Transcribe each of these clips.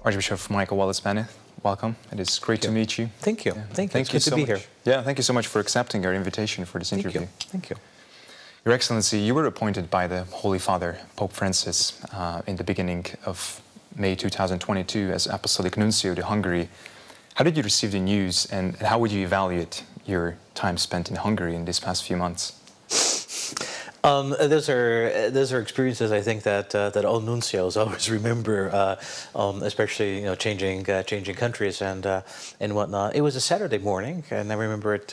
Archbishop Michael Wallace Banach, welcome. It is great to meet you. Thank you. Yeah. Thank you. It's good so to be much. here. Yeah, thank you so much for accepting our invitation for this interview. Thank you. Your Excellency, you were appointed by the Holy Father, Pope Francis, in the beginning of May 2022 as Apostolic Nuncio to Hungary. How did you receive the news, and how would you evaluate your time spent in Hungary in these past few months? Those are experiences I think that all nuncios always remember, especially changing countries and whatnot. It was a Saturday morning, and I remember it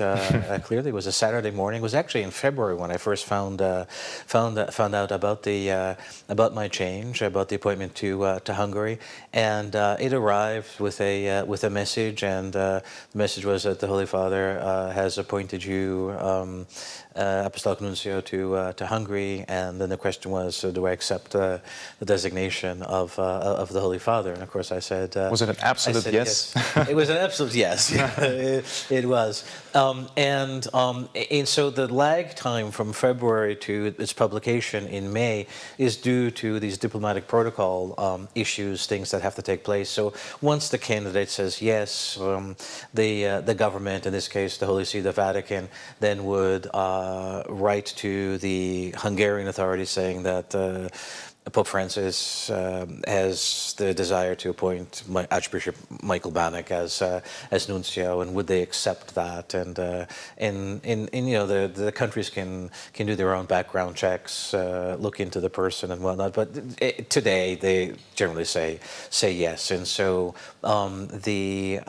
clearly. It was a Saturday morning. It was actually in February when I first found out about my change, about the appointment to Hungary, and it arrived with a message, and the message was that the Holy Father has appointed you Apostolic Nuncio to Hungary, and then the question was, do I accept the designation of the Holy Father? And of course I said... was it an absolute yes? It was an absolute yes. It was. And so the lag time from February to its publication in May is due to these diplomatic protocol issues, things that have to take place. So once the candidate says yes, the government, in this case the Holy See, the Vatican, then would write to the Hungarian authorities saying that Pope Francis has the desire to appoint Archbishop Michael Banach as nuncio, and would they accept that? And the countries can do their own background checks, look into the person and whatnot. But today they generally say yes, and so the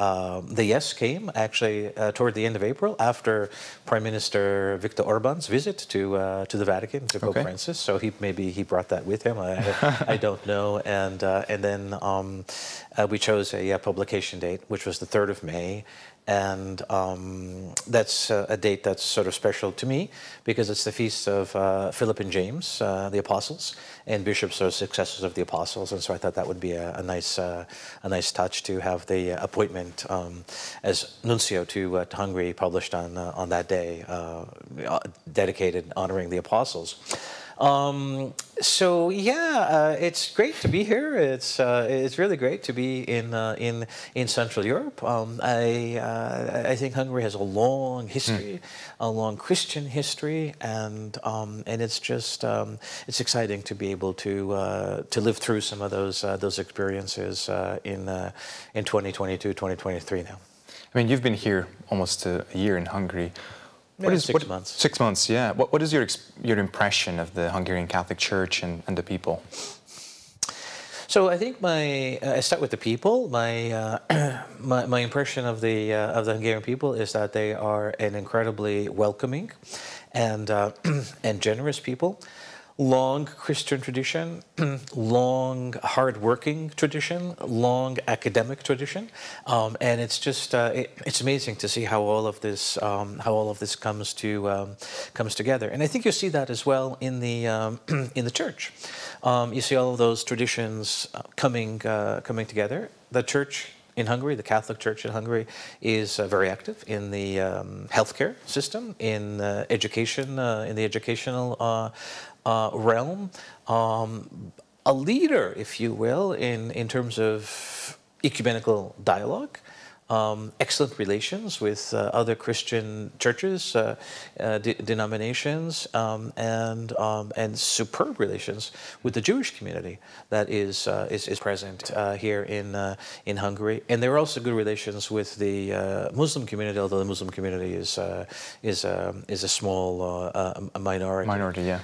yes came actually toward the end of April after Prime Minister Viktor Orban's visit to the Vatican, to Pope Francis. So maybe he brought that with him. I don't know, and then we chose a publication date, which was the 3rd of May, and that's a date that's sort of special to me because it's the feast of Philip and James, the apostles, and bishops are successors of the apostles, and so I thought that would be a nice touch to have the appointment as nuncio to Hungary published on that day, dedicated honoring the apostles. So yeah, it's great to be here. It's really great to be in Central Europe. I think Hungary has a long history, a long Christian history, and it's just it's exciting to be able to live through some of those experiences in 2022, 2023 now. I mean, you've been here almost a year in Hungary. What is 6 months? 6 months, yeah. What is your impression of the Hungarian Catholic Church and the people? So I think I start with the people. My impression of the Hungarian people is that they are an incredibly welcoming and generous people. Long Christian tradition, long hard-working tradition, long academic tradition, and it's just it's amazing to see how all of this comes together. And I think you see that as well in the church. You see all of those traditions coming together. The church in Hungary, the Catholic Church in Hungary, is very active in the healthcare system, in education, in the educational realm, a leader, if you will, in terms of ecumenical dialogue, excellent relations with other Christian churches, denominations, and superb relations with the Jewish community that is present here in Hungary. And there are also good relations with the Muslim community, although the Muslim community is a small minority. Minority, yeah.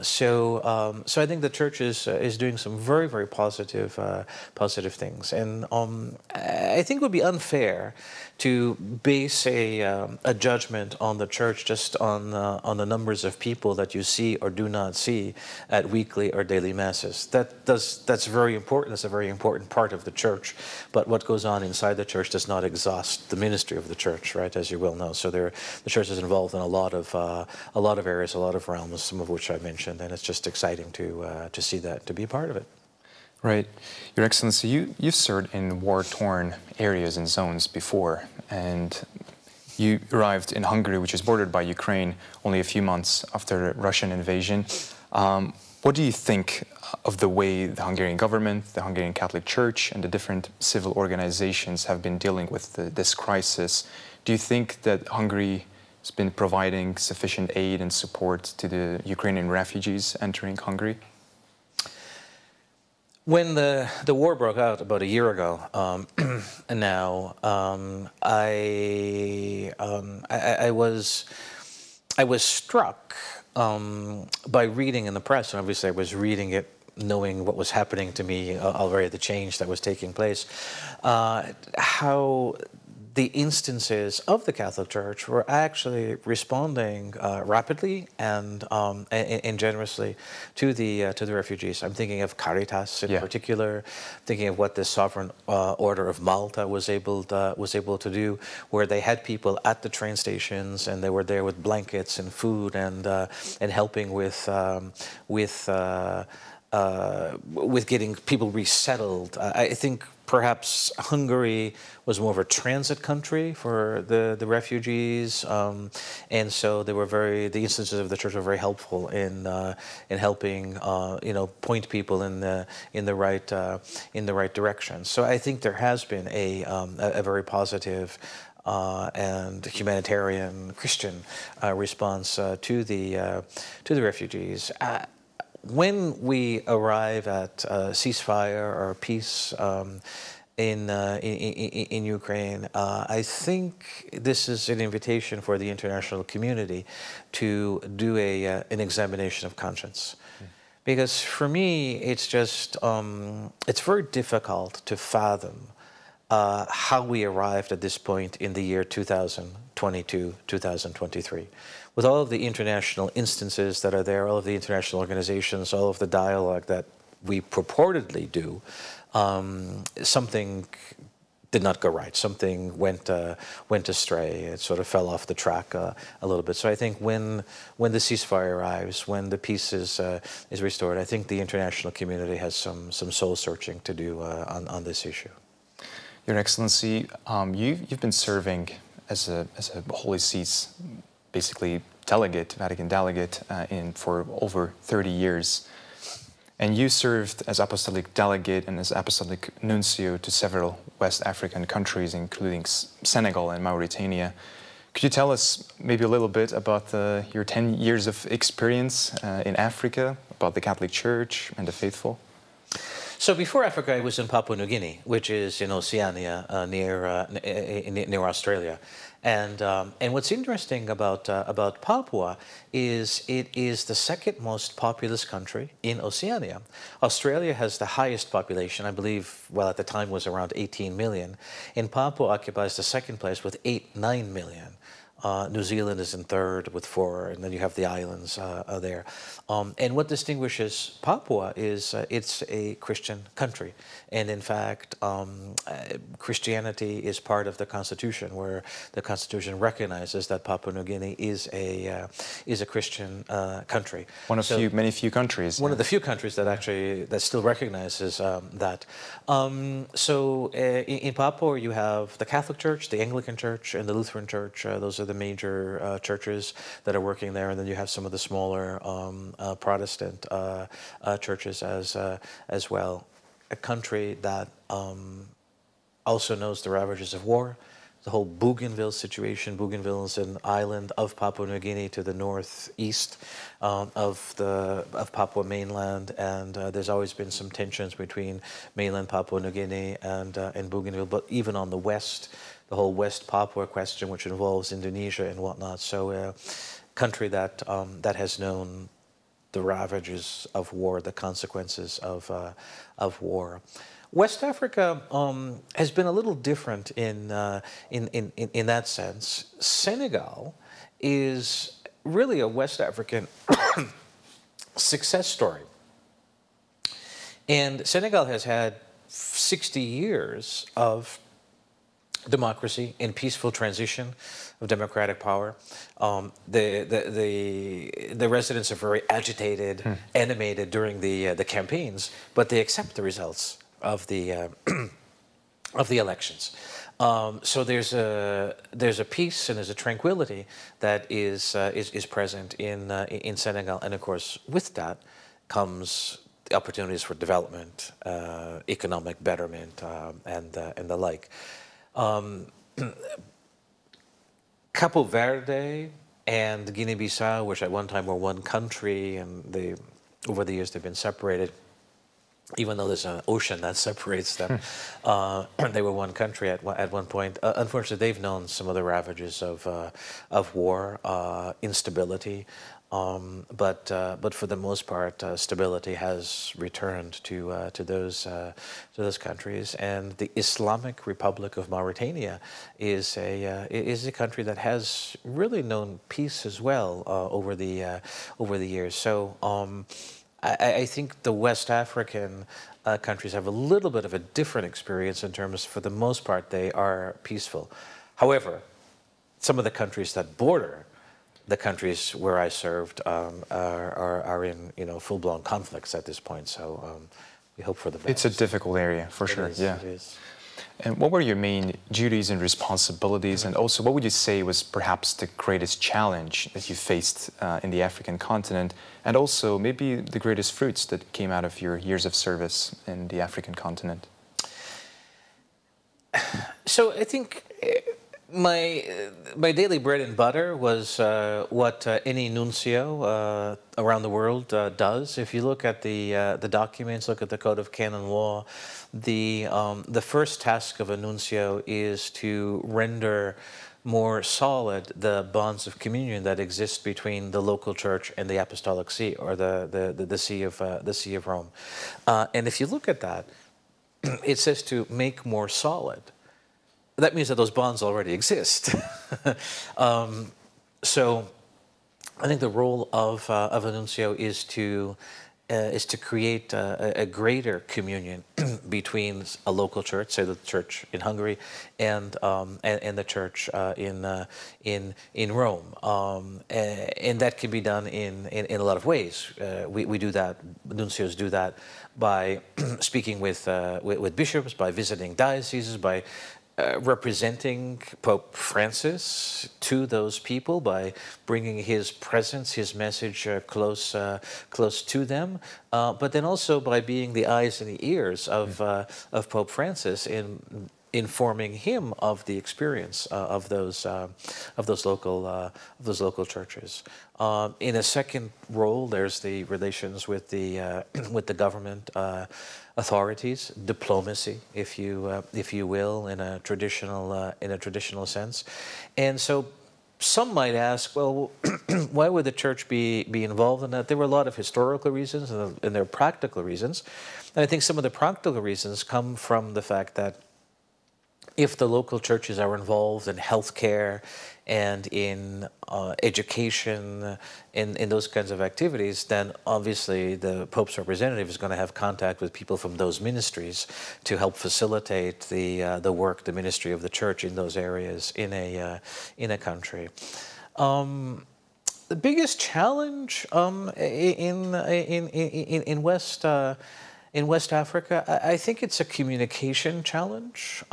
So I think the church is doing some very, very positive things, and I think it would be unfair to base a judgment on the church just on the numbers of people that you see or do not see at weekly or daily masses. That's very important. It's a very important part of the church. But what goes on inside the church does not exhaust the ministry of the church, right? As you well know. So the church is involved in a lot of areas, a lot of realms, some of which I mentioned, and it's just exciting to see that, to be a part of it. Right. Your Excellency, you've served in war-torn areas and zones before, and you arrived in Hungary, which is bordered by Ukraine, only a few months after the Russian invasion. What do you think of the way the Hungarian government, the Hungarian Catholic Church, and the different civil organizations have been dealing with this crisis? Do you think that Hungary has been providing sufficient aid and support to the Ukrainian refugees entering Hungary? When the war broke out about a year ago now, I was struck by reading in the press, and obviously I was reading it knowing what was happening to me already, the change that was taking place, how the instances of the Catholic Church were actually responding rapidly and generously to the refugees. I'm thinking of Caritas in particular, thinking of what the Sovereign Order of Malta was able to do, where they had people at the train stations and they were there with blankets and food and helping with getting people resettled. I think perhaps Hungary was more of a transit country for the refugees, and so they were the instances of the church were very helpful in helping point people in the right direction. So I think there has been a very positive and humanitarian Christian response to the refugees. When we arrive at ceasefire or peace in Ukraine, I think this is an invitation for the international community to do an examination of conscience. Because for me, it's just, it's very difficult to fathom how we arrived at this point in the year 2022, 2023. With all of the international instances that are there, all of the international organizations, all of the dialogue that we purportedly do, something did not go right. Something went astray. It sort of fell off the track a little bit. So I think when the ceasefire arrives, when the peace is restored, I think the international community has some soul searching to do on this issue. Your Excellency, you've been serving as a Holy See's basically Vatican delegate for over 30 years. And you served as Apostolic Delegate and as Apostolic Nuncio to several West African countries, including Senegal and Mauritania. Could you tell us maybe a little bit about your 10 years of experience in Africa, about the Catholic Church and the faithful? So before Africa, I was in Papua New Guinea, which is in Oceania, near Australia. And what's interesting about Papua is it is the second most populous country in Oceania. Australia has the highest population, I believe, well, at the time was around 18 million. And Papua occupies the second place with 9 million. New Zealand is in third with 4, and then you have the islands there. And what distinguishes Papua is it's a Christian country. And in fact, Christianity is part of the Constitution, where the Constitution recognizes that Papua New Guinea is a Christian country. One of many few countries. One of the few countries that still recognizes that. So in Papua, you have the Catholic Church, the Anglican Church, and the Lutheran Church. Those are the major churches that are working there, and then you have some of the smaller Protestant churches as well. A country that also knows the ravages of war, the whole Bougainville situation. Bougainville is an island of Papua New Guinea to the northeast of Papua mainland, and there's always been some tensions between mainland Papua New Guinea and Bougainville, but even on the west, the whole West Papua question, which involves Indonesia and whatnot. So a country that has known the ravages of war, the consequences of war. West Africa has been a little different in that sense. Senegal is really a West African success story. And Senegal has had 60 years of democracy and peaceful transition of democratic power. The residents are very agitated, animated during the campaigns, but they accept the results of the elections. So there's a peace and there's a tranquility that is present in Senegal, and of course with that comes the opportunities for development, economic betterment, and the like. Cabo Verde and Guinea-Bissau, which at one time were one country, and over the years they've been separated. Even though there's an ocean that separates them, they were one country at one point. Unfortunately, they've known some of the ravages of war, instability, but for the most part, stability has returned to those countries. And the Islamic Republic of Mauritania is a country that has really known peace as well over the years. So. I think the West African countries have a little bit of a different experience in terms, for the most part, they are peaceful. However, some of the countries that border the countries where I served are in full-blown conflicts at this point. So we hope for the best. It's a difficult area, for sure. Yeah. It is. And what were your main duties and responsibilities? And also, what would you say was perhaps the greatest challenge that you faced in the African continent? And also, maybe the greatest fruits that came out of your years of service in the African continent? So I think my daily bread and butter was what any nuncio around the world does. If you look at the documents, look at the Code of Canon Law, the first task of a nuncio is to render more solid the bonds of communion that exist between the local church and the Apostolic See, or the See of Rome. And if you look at that, it says to make more solid. That means that those bonds already exist. So I think the role of a nuncio is to create a greater communion between a local church, say the church in Hungary, and the church in Rome, and that can be done in a lot of ways. We do that. Nuncios do that by speaking with bishops, by visiting dioceses, by representing Pope Francis to those people, by bringing his presence, his message close to them, but then also by being the eyes and the ears of Pope Francis in informing him of the experience of those local churches. In a second role, there's the relations with the government authorities, diplomacy, if you will, in a traditional sense. And so some might ask, well, why would the church be involved in that? There were a lot of historical reasons and there are practical reasons. And I think some of the practical reasons come from the fact that if the local churches are involved in healthcare and in education, in those kinds of activities, then obviously the Pope's representative is going to have contact with people from those ministries to help facilitate the work, the ministry of the church in those areas in a country. The biggest challenge in West Africa, I think it's a communication challenge.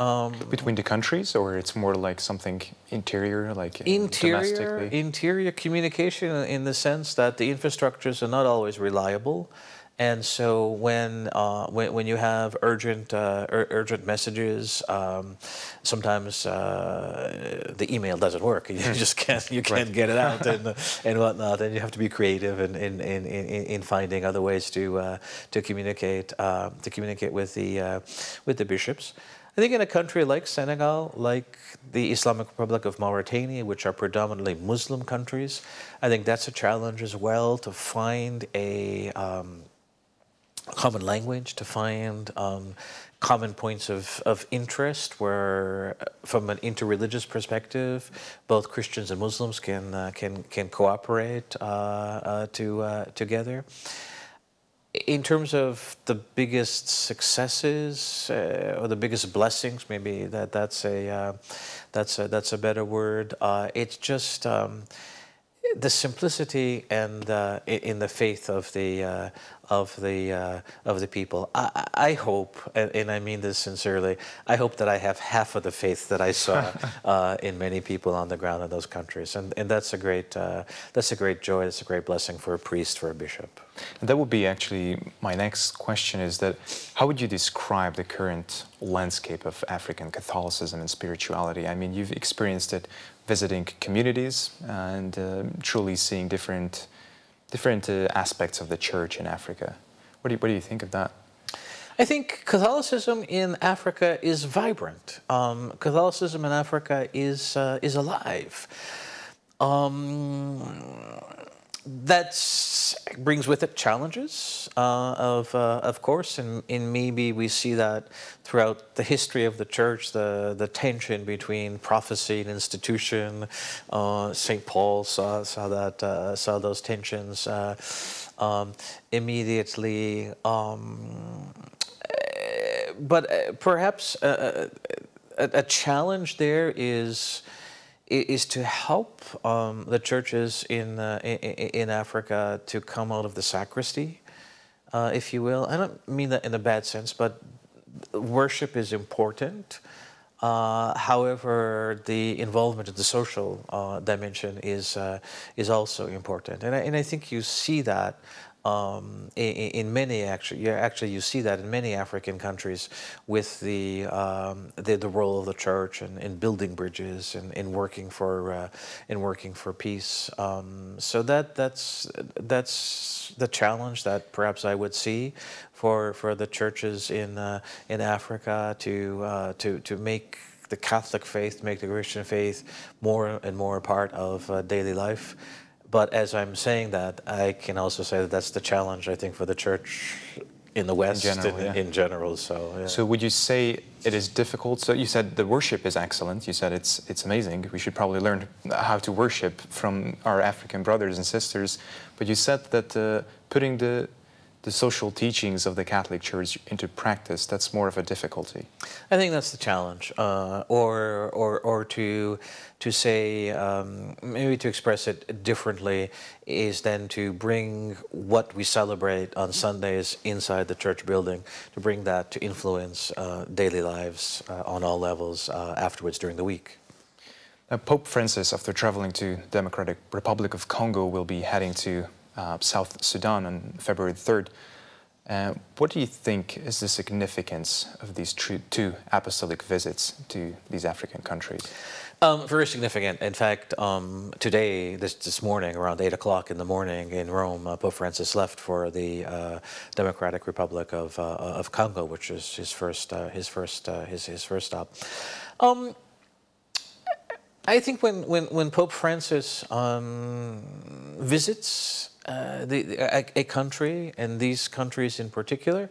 Between the countries, or it's more like something interior, like domestically? Interior communication, in the sense that the infrastructures are not always reliable. And so when you have urgent messages, sometimes the email doesn't work. You just can't get it out and whatnot. And you have to be creative in finding other ways to communicate with the bishops. I think in a country like Senegal, like the Islamic Republic of Mauritania, which are predominantly Muslim countries, I think that's a challenge as well, to find a common language, to find common points of interest where, from an interreligious perspective, both Christians and Muslims can cooperate together. In terms of the biggest successes or the biggest blessings, maybe that's a better word. It's just the simplicity and in the faith of the of the people. I hope, and I mean this sincerely, I hope that I have half of the faith that I saw in many people on the ground in those countries, and that's a great joy. That's a great blessing for a priest, for a bishop. And that would be actually my next question: is that how would you describe the current landscape of African Catholicism and spirituality? I mean, you've experienced it visiting communities and truly seeing different aspects of the church in Africa. What do you think of that? I think Catholicism in Africa is vibrant. Catholicism in Africa is alive. That brings with it challenges, of course, and maybe we see that throughout the history of the church, the tension between prophecy and institution. St. Paul saw those tensions immediately. But perhaps a challenge there is to help the churches in Africa to come out of the sacristy, if you will. I don't mean that in a bad sense, but worship is important. However, the involvement of the social dimension is also important, and I think you see that in many you see that in many African countries with the role of the church in building bridges and in working for peace. So that's the challenge that perhaps I would see for the churches in Africa to make the Catholic faith, make the Christian faith more and more a part of daily life. But as I'm saying that, I can also say that that's the challenge, I think, for the church in the West in general. So, yeah. So would you say it is difficult? So you said the worship is excellent. You said it's amazing. We should probably learn how to worship from our African brothers and sisters. But you said that putting the social teachings of the Catholic Church into practice, that's more of a difficulty. I think that's the challenge, or to say, maybe to express it differently, is then to bring what we celebrate on Sundays inside the church building, to bring that to influence daily lives on all levels afterwards during the week. Pope Francis, after traveling to Democratic Republic of Congo, will be heading to South Sudan on February 3rd. What do you think is the significance of these two apostolic visits to these African countries? Very significant. In fact, today, this morning, around 8 o'clock in the morning in Rome, Pope Francis left for the Democratic Republic of Congo, which is his first stop. I think when Pope Francis visits a country, and these countries in particular,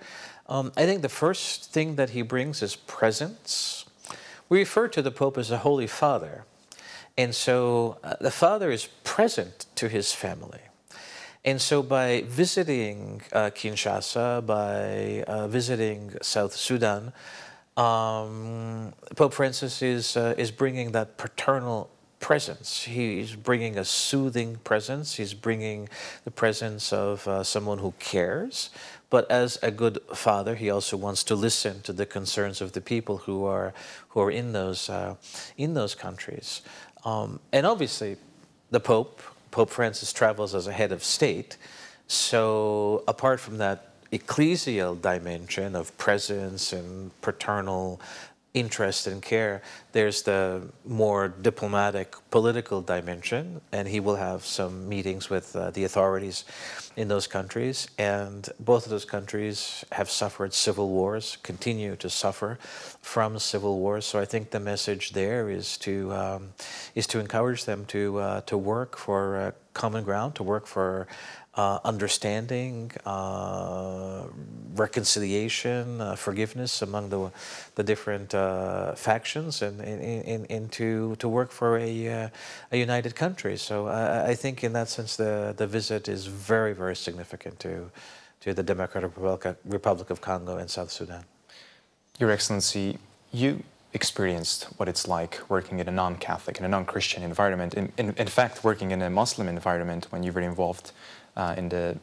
I think the first thing that he brings is presence. We refer to the Pope as a Holy Father, and so the Father is present to his family. And so by visiting Kinshasa, by visiting South Sudan, Pope Francis is bringing that paternal presence. He's bringing a soothing presence. He's bringing the presence of someone who cares. But as a good father, he also wants to listen to the concerns of the people who are in those countries. And obviously, Pope Francis travels as a head of state. So apart from that ecclesial dimension of presence and paternal interest and care, there's the more diplomatic, political dimension, and he will have some meetings with the authorities in those countries. And both of those countries have suffered civil wars, continue to suffer from civil wars. So I think the message there is to encourage them to work for common ground, to work for understanding, reconciliation, forgiveness among the different factions, and to work for a united country. So I think in that sense the visit is very, very significant to the Democratic Republic of Congo and South Sudan. Your Excellency, you experienced what it's like working in a non-Catholic, in a non-Christian environment, in fact working in a Muslim environment when you were involved in the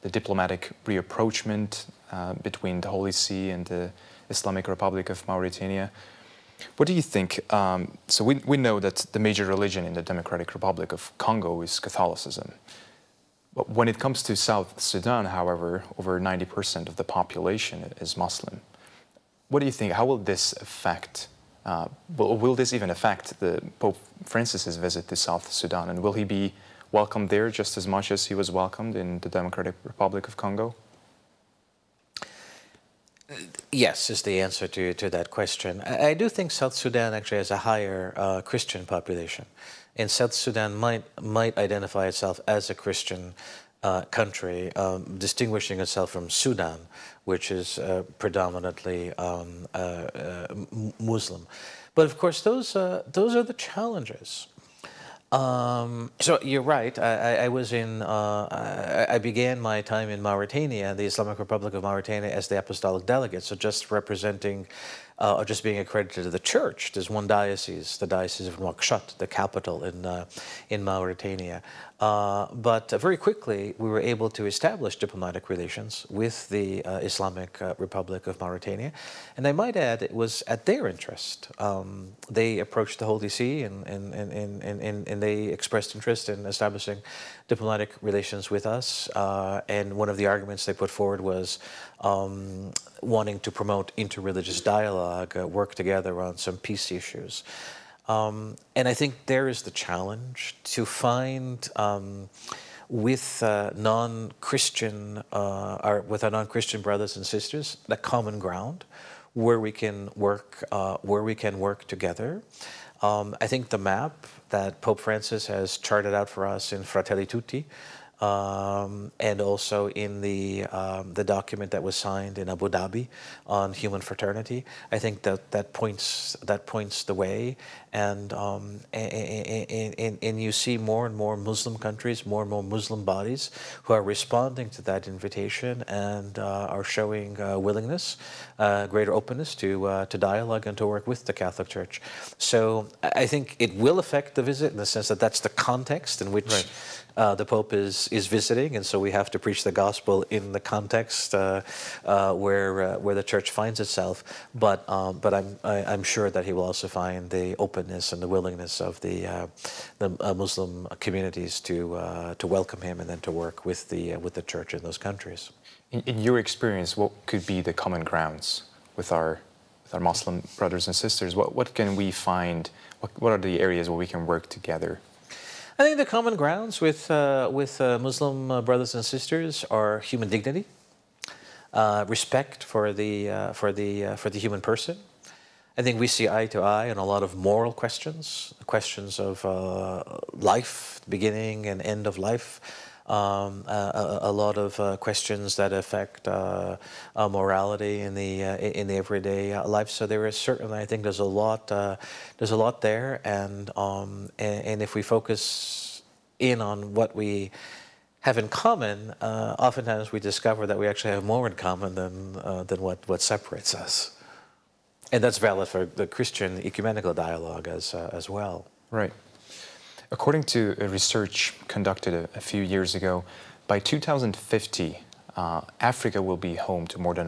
the diplomatic reapproachment between the Holy See and the Islamic Republic of Mauritania. What do you think? So we know that the major religion in the Democratic Republic of Congo is Catholicism. But when it comes to South Sudan, however, over 90% of the population is Muslim. What do you think? How will this affect, will this even affect the Pope Francis's visit to South Sudan? And will he be welcomed there just as much as he was welcomed in the Democratic Republic of Congo? Yes, is the answer to that question. I do think South Sudan actually has a higher Christian population. And South Sudan might identify itself as a Christian country, distinguishing itself from Sudan, which is predominantly Muslim. But of course, those are the challenges. So you're right. I began my time in Mauritania, the Islamic Republic of Mauritania, as the apostolic delegate. So just representing, or just being accredited to the church. There's one diocese, the Diocese of Nouakchott, the capital in Mauritania. But very quickly, we were able to establish diplomatic relations with the Islamic Republic of Mauritania. And I might add, it was at their interest. They approached the Holy See and they expressed interest in establishing diplomatic relations with us. And one of the arguments they put forward was wanting to promote interreligious dialogue, work together on some peace issues. And I think there is the challenge to find with non-Christian or with our non-Christian brothers and sisters the common ground where we can work together. I think the map that Pope Francis has charted out for us in Fratelli Tutti, and also in the document that was signed in Abu Dhabi on human fraternity, I think that points the way, and you see more and more Muslim countries, more and more Muslim bodies who are responding to that invitation and are showing willingness, greater openness to dialogue and to work with the Catholic Church. So I think it will affect the visit in the sense that that's the context in which. Right. The Pope is visiting, and so we have to preach the gospel in the context where the Church finds itself. But I'm sure that he will also find the openness and the willingness of the Muslim communities to welcome him and then to work with the Church in those countries. In your experience, what could be the common grounds with our Muslim brothers and sisters? What can we find? What are the areas where we can work together? I think the common grounds with Muslim brothers and sisters are human dignity, respect for the human person. I think we see eye to eye on a lot of moral questions of life, beginning and end of life. A lot of questions that affect morality in the everyday life. So there is certainly, I think, there's a lot there, and if we focus in on what we have in common, oftentimes we discover that we actually have more in common than what separates us, and that's valid for the Christian ecumenical dialogue as well. Right. According to a research conducted a few years ago, by 2050, Africa will be home to more than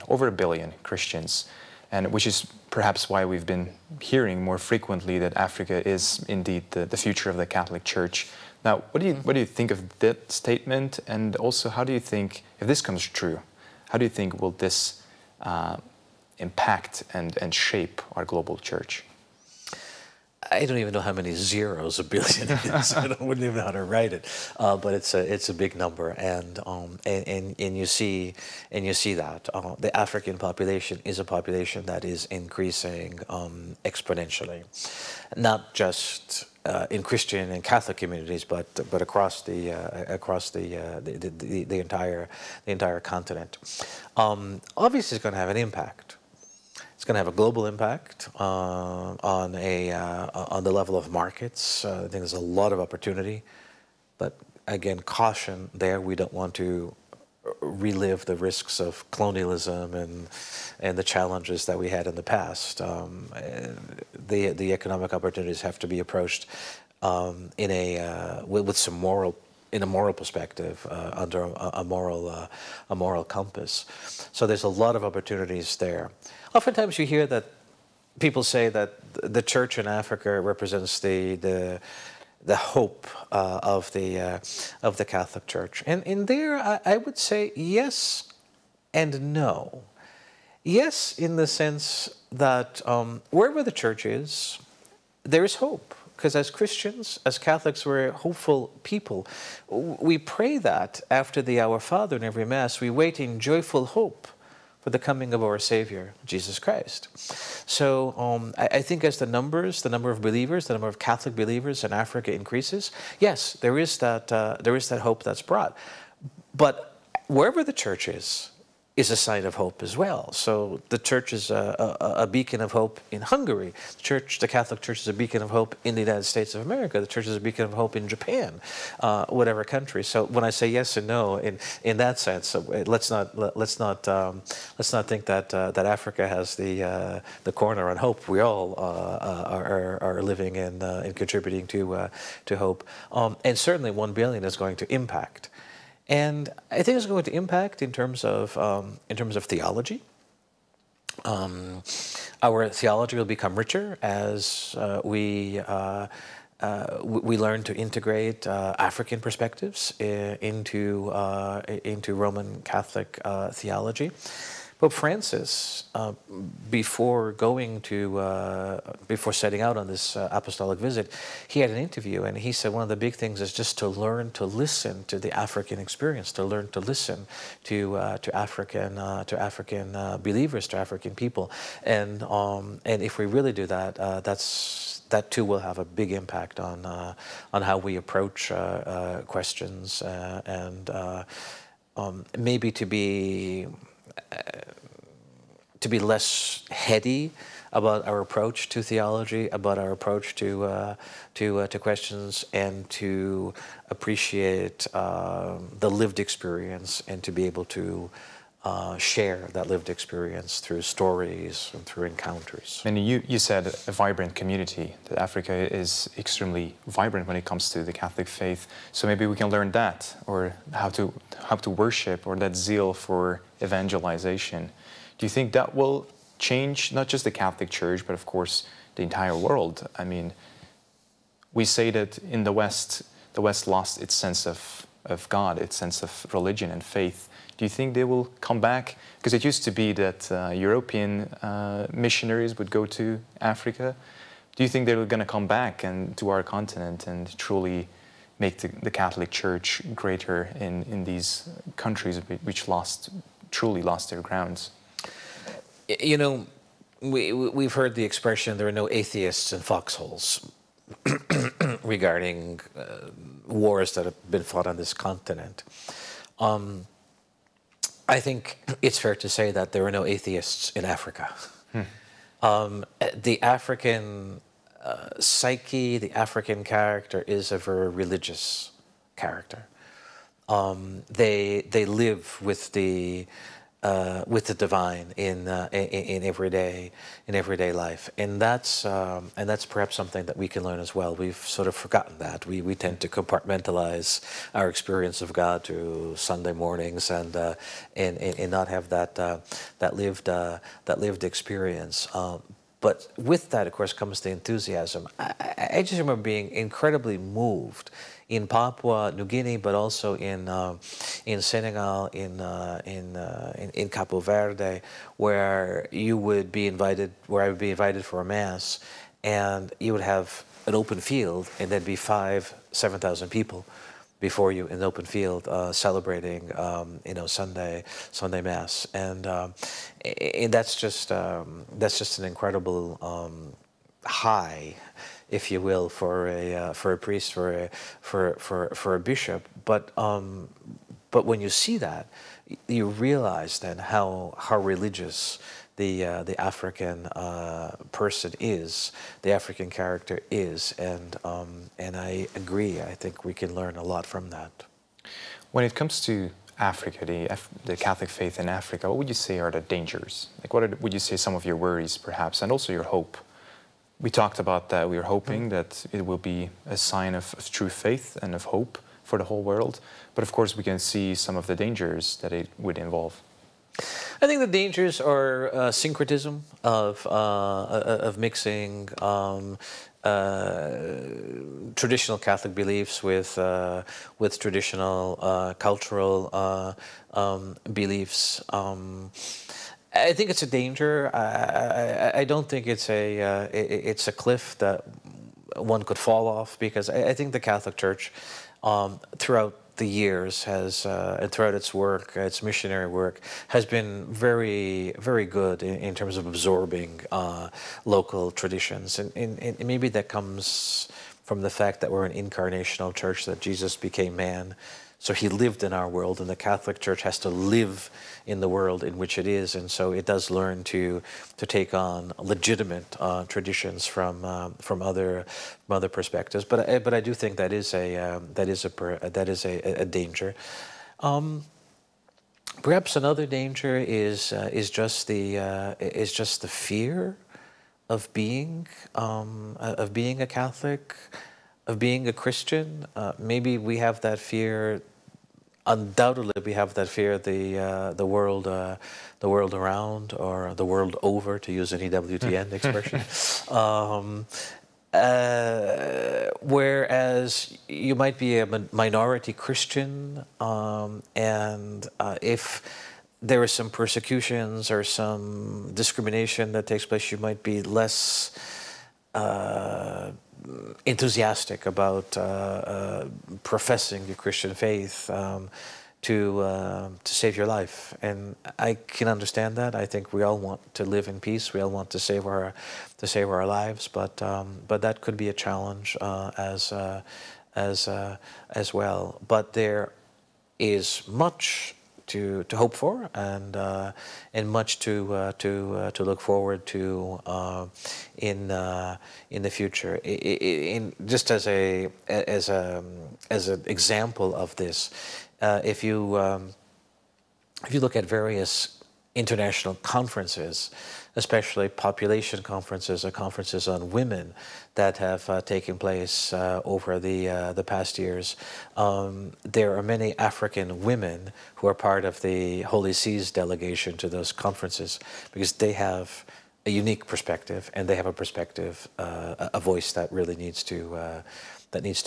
over a billion Christians, and which is perhaps why we've been hearing more frequently that Africa is indeed the future of the Catholic Church. Now, what do you think of that statement, and also how do you think, if this comes true, how do you think will this impact and shape our global Church? I don't even know how many zeros a billion is. I wouldn't even know how to write it, but it's a big number, and you see that the African population is a population that is increasing exponentially, not just in Christian and Catholic communities, but across the entire continent. Obviously, it's going to have an impact. It's going to have a global impact on the level of markets. I think there's a lot of opportunity, but again, caution there. We don't want to relive the risks of colonialism and the challenges that we had in the past. The economic opportunities have to be approached with some moral in a moral perspective, under a moral compass. So there's a lot of opportunities there. Oftentimes you hear that people say that the church in Africa represents the hope of the Catholic Church, and in there I would say yes and no. Yes, in the sense that wherever the church is, there is hope. Because as Christians, as Catholics, we're a hopeful people. We pray that after the Our Father in every Mass, we wait in joyful hope for the coming of our Savior, Jesus Christ. So I think as the number of believers, the number of Catholic believers in Africa increases, yes, there is that hope that's brought. But wherever the church is a sign of hope as well. So the church is a beacon of hope in Hungary. The Catholic Church is a beacon of hope in the United States of America. The church is a beacon of hope in Japan, whatever country. So when I say yes and no, in that sense, let's not think that Africa has the corner on hope. We all are living and contributing to hope, and certainly 1 billion is going to impact. And I think it's going to impact in terms of theology. Our theology will become richer as we learn to integrate African perspectives into Roman Catholic theology. Pope Francis, before setting out on this apostolic visit, he had an interview, and he said one of the big things is just to learn to listen to the African experience, to learn to listen to African believers, to African people, and if we really do that, that too will have a big impact on how we approach questions and maybe to be less heady about our approach to theology, about our approach to questions, and to appreciate the lived experience, and to be able to share that lived experience through stories and through encounters. And you said a vibrant community, that Africa is extremely vibrant when it comes to the Catholic faith. So maybe we can learn that, or how to worship, or that zeal for evangelization. Do you think that will change not just the Catholic Church, but of course the entire world? I mean, we say that in the West lost its sense of God, its sense of religion and faith. Do you think they will come back? Because it used to be that European missionaries would go to Africa. Do you think they're going to come back and to our continent and truly make the Catholic Church greater in these countries which truly lost their grounds? You know, we've heard the expression, there are no atheists in foxholes, regarding wars that have been fought on this continent. I think it's fair to say that there are no atheists in Africa. The African psyche, the African character is a very religious character. They live with the divine in everyday life, and that's perhaps something that we can learn as well. We've sort of forgotten that. We tend to compartmentalize our experience of God to Sunday mornings and not have that lived experience. But with that, of course, comes the enthusiasm. I just remember being incredibly moved in Papua New Guinea, but also in Senegal, in Cabo Verde, where you would be invited, where I would be invited for a mass, and you would have an open field, and there'd be 5,000-7,000 people before you in the open field celebrating, Sunday mass, and that's just an incredible high, if you will, for a priest, for a bishop. But when you see that, you realize then how religious the African person is, the African character is, and I agree. I think we can learn a lot from that. When it comes to Africa, the Catholic faith in Africa, what would you say are the dangers? Like, what would you say some of your worries, perhaps, and also your hope? We talked about that. We are hoping that it will be a sign of true faith and of hope for the whole world. But of course, we can see some of the dangers that it would involve. I think the dangers are syncretism of mixing traditional Catholic beliefs with traditional cultural beliefs. I think it's a danger. I don't think it's a cliff that one could fall off, because I think the Catholic Church throughout the years has, and throughout its work, its missionary work, has been very, very good in terms of absorbing local traditions. And maybe that comes from the fact that we're an incarnational church, that Jesus became man. So he lived in our world, and the Catholic Church has to live in the world in which it is, and so it does learn to take on legitimate traditions from other perspectives. But I do think that is a danger. Perhaps another danger is just the fear of being a Catholic, of being a Christian. Maybe we have that fear. Undoubtedly, we have that fear the world around, or the world over, to use an EWTN expression. Whereas you might be a minority Christian, and if there are some persecutions or some discrimination that takes place, you might be less enthusiastic about professing your Christian faith to save your life, and I can understand that. I think we all want to live in peace. We all want to save our lives, but that could be a challenge as well. But there is much to hope for, and much to look forward to in the future. Just as an example of this, if you look at various international conferences, especially population conferences or conferences on women that have taken place over the past years, there are many African women who are part of the Holy See's delegation to those conferences, because they have a unique perspective, and they have a perspective, a voice that really needs to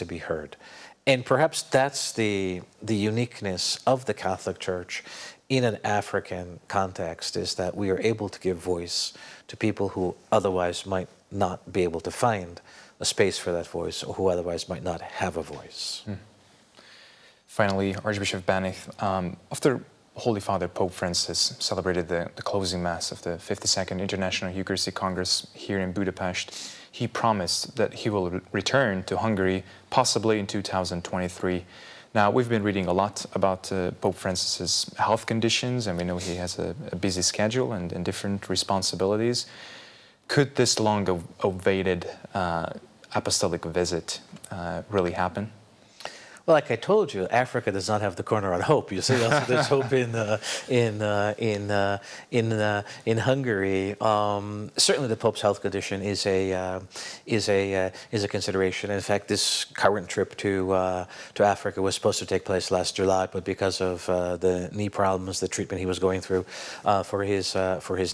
be heard. And perhaps that's the uniqueness of the Catholic Church in an African context, is that we are able to give voice to people who otherwise might not be able to find a space for that voice, or who otherwise might not have a voice. Finally, Archbishop Banach, after Holy Father Pope Francis celebrated the closing Mass of the 52nd International Eucharistic Congress here in Budapest, he promised that he will return to Hungary, possibly in 2023. Now, we've been reading a lot about Pope Francis's health conditions, and we know he has a busy schedule and different responsibilities. Could this long-awaited apostolic visit really happen? Well, like I told you, Africa does not have the corner on hope. You see, there's hope in Hungary. Certainly, the Pope's health condition is a consideration. In fact, this current trip to Africa was supposed to take place last July, but because of the knee problems, the treatment he was going through for his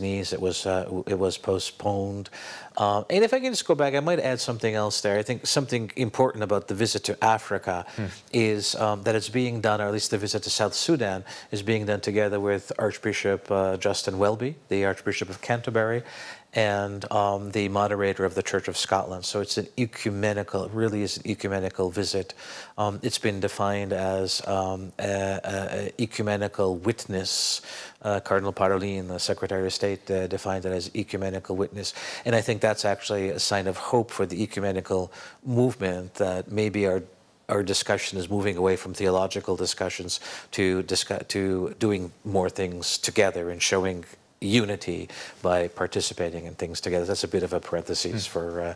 knees, it was postponed. And if I can just go back, I might add something else there. I think something important about the visit to Africa is that it's being done, or at least the visit to South Sudan is being done together with Archbishop Justin Welby, the Archbishop of Canterbury, and the moderator of the Church of Scotland. So it's an ecumenical, it really is an ecumenical visit. It's been defined as an ecumenical witness. Cardinal Parolin, the Secretary of State, defined it as ecumenical witness. And I think that's actually a sign of hope for the ecumenical movement, that maybe our discussion is moving away from theological discussions to doing more things together and showing unity by participating in things together. That's a bit of a parenthesis for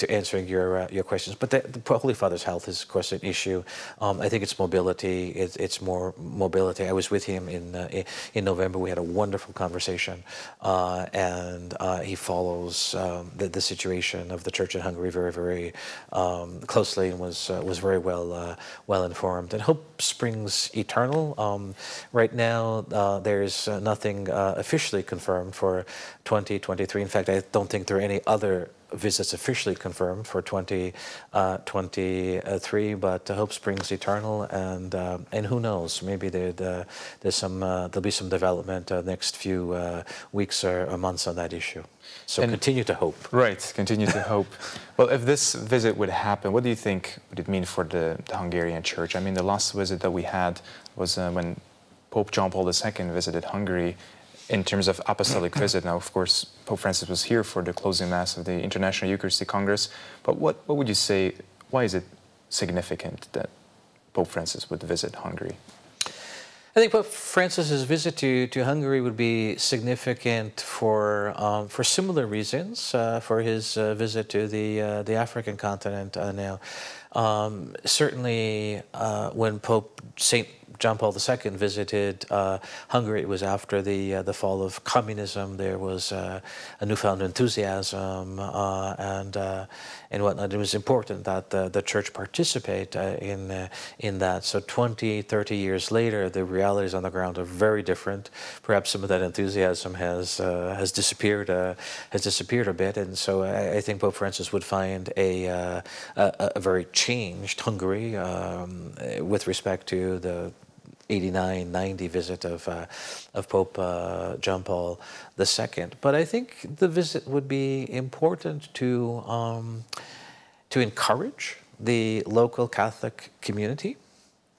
answering your questions. But the Holy Father's health is, of course, an issue. I think it's mobility. It's more mobility. I was with him in November. We had a wonderful conversation, and he follows the situation of the Church in Hungary very, very closely, and was very well informed. And hope springs eternal. Right now, there's nothing officially confirmed for 2023. In fact, I don't think there are any other visits officially confirmed for 2023, but hope springs eternal, and who knows? Maybe there'll be some development next few weeks or months on that issue. So continue to hope. Right, continue to hope. Well, if this visit would happen, what do you think would it mean for the Hungarian Church? I mean, the last visit that we had was when Pope John Paul II visited Hungary. In terms of apostolic visit, now, of course, Pope Francis was here for the closing Mass of the International Eucharistic Congress, but what would you say, why is it significant that Pope Francis would visit Hungary? I think Pope Francis's visit to Hungary would be significant for similar reasons, for his visit to the African continent now. Certainly, when Pope St. John Paul II visited Hungary, it was after the fall of communism. There was a newfound enthusiasm and whatnot. It was important that the Church participate in that. So 20, 30 years later, the realities on the ground are very different. Perhaps some of that enthusiasm has disappeared a bit, and so I think Pope Francis would find a very changed Hungary with respect to the 89, 90 visit of Pope John Paul II. But I think the visit would be important to encourage the local Catholic community.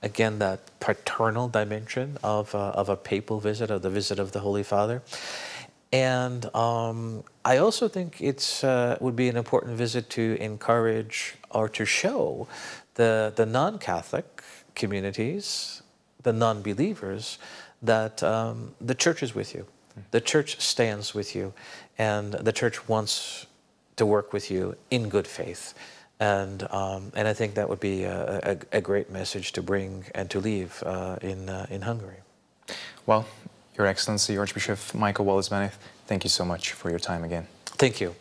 Again, that paternal dimension of a papal visit, of the visit of the Holy Father. And I also think would be an important visit to encourage or to show the non-Catholic communities, the non-believers, that the Church is with you. The Church stands with you, and the Church wants to work with you in good faith. And I think that would be a great message to bring and to leave in Hungary. Well, Your Excellency, Archbishop Michael Wallace Banach, thank you so much for your time again. Thank you.